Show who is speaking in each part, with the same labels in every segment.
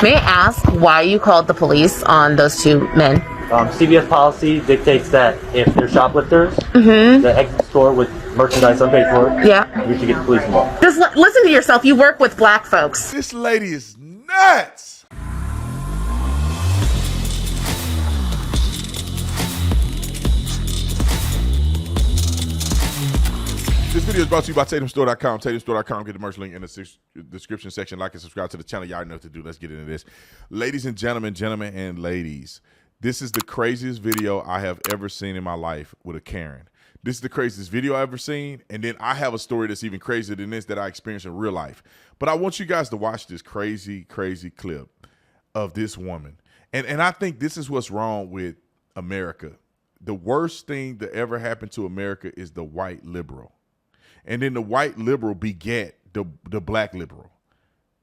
Speaker 1: May I ask why you called the police on those two men?
Speaker 2: CVS policy dictates that if they're shoplifters, the exit store with merchandise unpaid for, you should get the police involved.
Speaker 1: Just listen to yourself. You work with black folks.
Speaker 3: This lady is nuts. This video is brought to you by TatumStore.com. TatumStore.com. Get the merch link in the description section. Like and subscribe to the channel. Y'all already know what to do. Let's get into this. Ladies and gentlemen, gentlemen and ladies, this is the craziest video I have ever seen in my life with a Karen. This is the craziest video I've ever seen. And then I have a story that's even crazier than this that I experienced in real life. But I want you guys to watch this crazy, crazy clip of this woman. And I think this is what's wrong with America. The worst thing that ever happened to America is the white liberal. And then the white liberal begat the black liberal.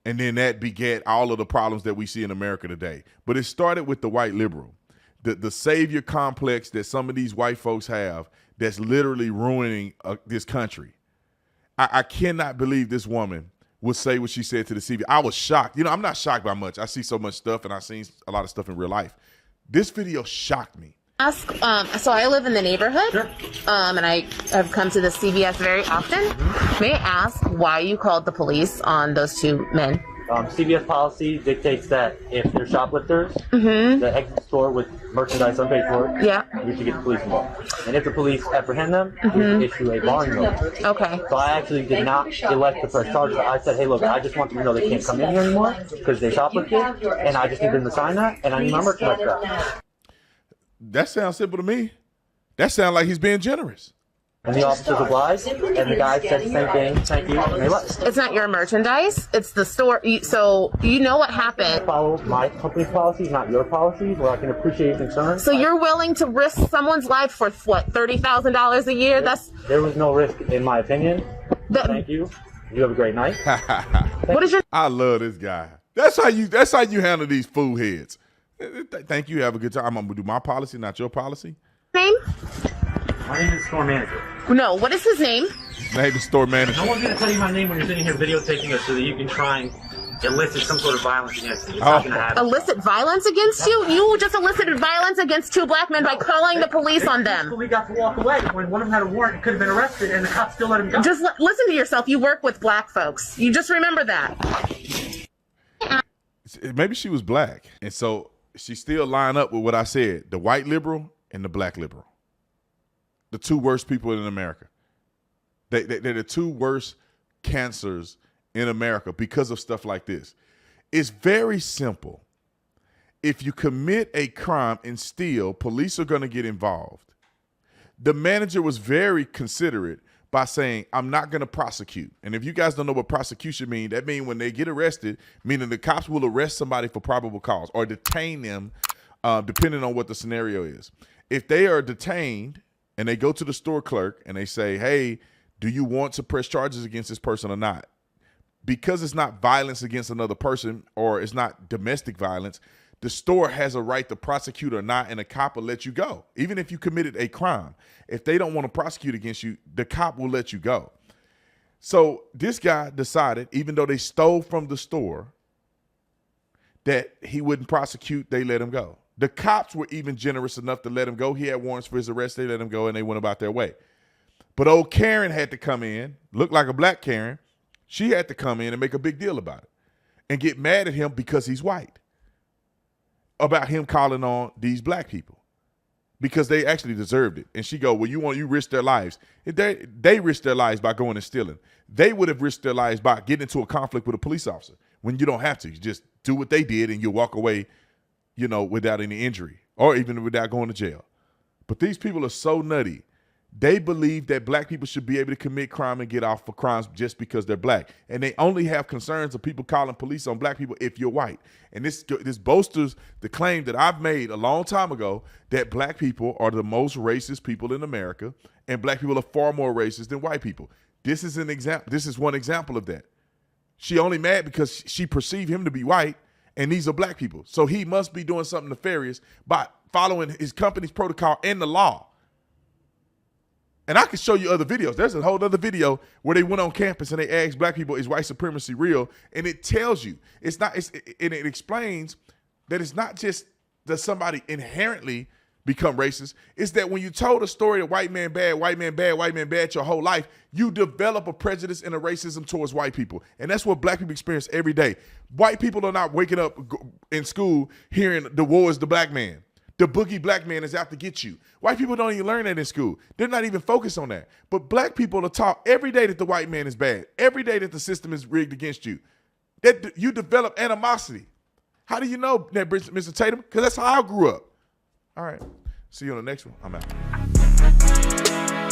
Speaker 3: And then that begat all of the problems that we see in America today. But it started with the white liberal, the savior complex that some of these white folks have that's literally ruining this country. I cannot believe this woman would say what she said to the CVS. I was shocked. You know, I'm not shocked by much. I see so much stuff and I've seen a lot of stuff in real life. This video shocked me.
Speaker 1: So I live in the neighborhood, and I have come to the CVS very often. May I ask why you called the police on those two men?
Speaker 2: CVS policy dictates that if they're shoplifters, the exit store with merchandise unpaid for, you should get the police involved. And if the police apprehend them, you issue a barring notice.
Speaker 1: Okay.
Speaker 2: So I actually did not elect to press charges. I said, hey, look, I just want them to know they can't come in here anymore because they shoplifted, and I just need them to sign that, and I need my merchandise back.
Speaker 3: That sounds simple to me. That sounds like he's being generous.
Speaker 2: And the officers obliged, and the guy said the same thing, thank you, and they left.
Speaker 1: It's not your merchandise, it's the store. So you know what happened.
Speaker 2: Follow my company's policies, not your policies, where I can appreciate your concern.
Speaker 1: So you're willing to risk someone's life for what, $30,000 a year?
Speaker 2: There was no risk, in my opinion. Thank you. You have a great night.
Speaker 1: What is your?
Speaker 3: I love this guy. That's how you handle these fool heads. Thank you. Have a good time. I'm gonna do my policy, not your policy.
Speaker 1: Name?
Speaker 2: My name is store manager.
Speaker 1: No. What is his name?
Speaker 3: Name the store manager.
Speaker 2: No one's gonna tell you my name when you're sitting here videotaping us so that you can try and elicit some sort of violence against me. It's not gonna happen.
Speaker 1: Elicit violence against you? You just elicited violence against two black men by calling the police on them.
Speaker 2: We got to walk away when one of them had a warrant and could have been arrested, and the cops still let him go.
Speaker 1: Just listen to yourself. You work with black folks. You just remember that.
Speaker 3: Maybe she was black, and so she still line up with what I said: the white liberal and the black liberal. The two worst people in America. They're the two worst cancers in America because of stuff like this. It's very simple. If you commit a crime and steal, police are going to get involved. The manager was very considerate by saying, I'm not going to prosecute. And if you guys don't know what prosecution means, that means when they get arrested, meaning the cops will arrest somebody for probable cause or detain them, depending on what the scenario is. If they are detained, and they go to the store clerk and they say, hey, do you want to press charges against this person or not? Because it's not violence against another person or it's not domestic violence, the store has a right to prosecute or not, and a cop will let you go. Even if you committed a crime, if they don't want to prosecute against you, the cop will let you go. So this guy decided, even though they stole from the store, that he wouldn't prosecute, they let him go. The cops were even generous enough to let him go. He had warrants for his arrest. They let him go, and they went about their way. But old Karen had to come in, looked like a black Karen. She had to come in and make a big deal about it and get mad at him because he's white, about him calling on these black people because they actually deserved it. And she go, well, you risk their lives. They risked their lives by going and stealing. They would have risked their lives by getting into a conflict with a police officer when you don't have to. You just do what they did and you walk away, you know, without any injury or even without going to jail. But these people are so nutty. They believe that black people should be able to commit crime and get off for crimes just because they're black. And they only have concerns of people calling police on black people if you're white. And this bolsters the claim that I've made a long time ago that black people are the most racist people in America and black people are far more racist than white people. This is an example. This is one example of that. She only mad because she perceived him to be white. And these are black people. So he must be doing something nefarious by following his company's protocol and the law. And I can show you other videos. There's a whole other video where they went on campus and they asked black people, is white supremacy real? And it tells you, and it explains that it's not just that somebody inherently become racist. It's that when you told a story of white man bad, white man bad, white man bad your whole life, you develop a prejudice and a racism towards white people. And that's what black people experience every day. White people are not waking up in school hearing the war is the black man. The boogie black man is out to get you. White people don't even learn that in school. They're not even focused on that. But black people are taught every day that the white man is bad. Every day that the system is rigged against you. That you develop animosity. How do you know that, Mr. Tatum? Because that's how I grew up. All right. See you on the next one. I'm out.